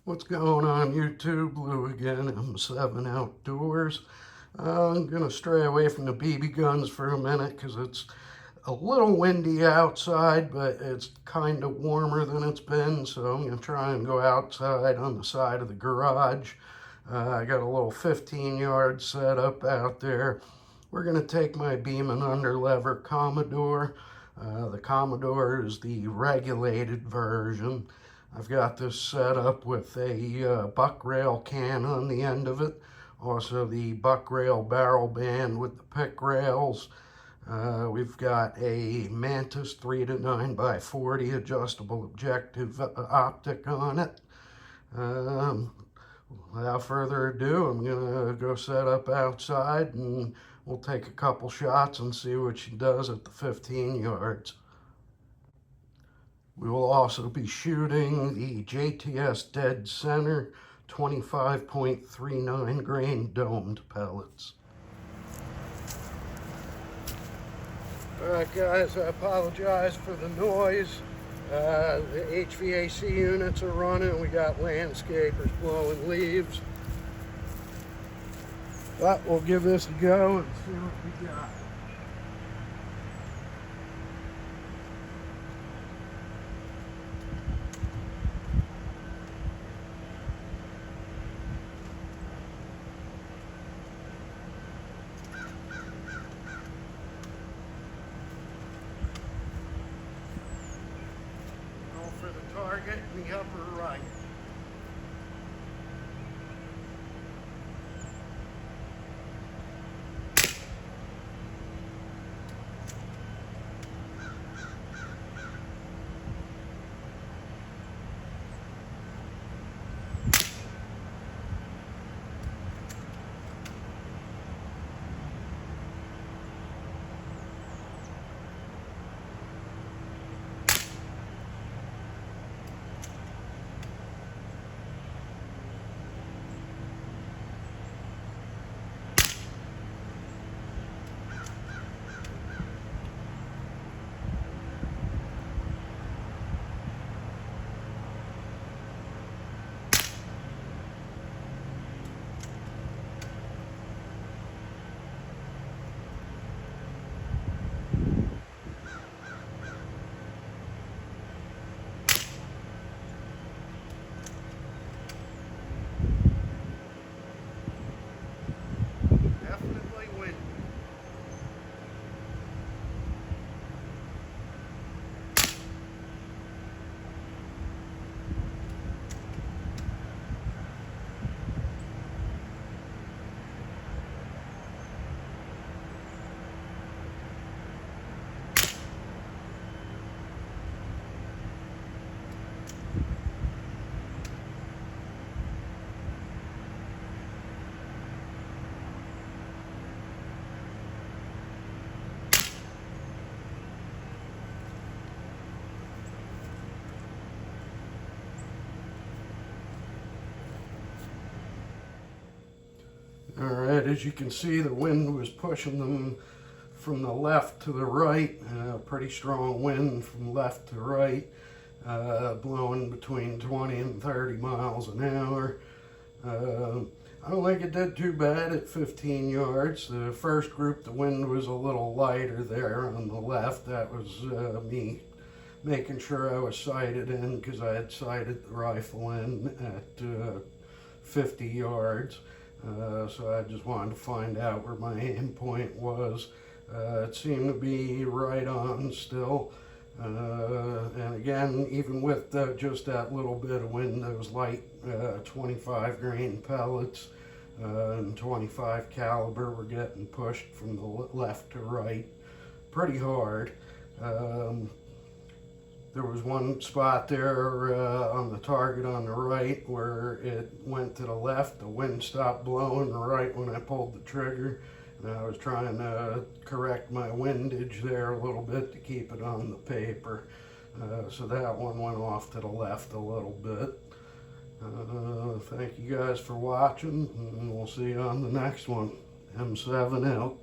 What's going on YouTube? Lou again, M7 Outdoors. I'm going to stray away from the BB guns for a minute because it's a little windy outside, but it's kind of warmer than it's been, so I'm going to try and go outside on the side of the garage. I got a little 15-yard setup out there. We're going to take my Beeman underlever Commodore. The Commodore is the regulated version. I've got this set up with a buck rail can on the end of it. Also the buck rail barrel band with the pick rails. We've got a Mantis 3 to 9x40 adjustable objective optic on it. Without further ado, I'm gonna go set up outside and we'll take a couple shots and see what she does at the 15 yards. We will also be shooting the JTS Dead Center 25.39 grain domed pellets. Alright guys, I apologize for the noise. The HVAC units are running. We got landscapers blowing leaves. But we'll give this a go and see what we got. For the target in the upper right. Definitely windy. All right, as you can see, the wind was pushing them from the left to the right. Pretty strong wind from left to right, blowing between 20 and 30 miles an hour. I don't think it did too bad at 15 yards. The first group, the wind was a little lighter there on the left. That was me making sure I was sighted in because I had sighted the rifle in at 50 yards. So I just wanted to find out where my aim point was. It seemed to be right on still. And again, even with just that little bit of wind, those light 25 grain pellets and 25 caliber were getting pushed from the left to right pretty hard. There was one spot there on the target on the right where it went to the left. The wind stopped blowing right when I pulled the trigger. And I was trying to correct my windage there a little bit to keep it on the paper. So that one went off to the left a little bit. Thank you guys for watching, and we'll see you on the next one. M7 out.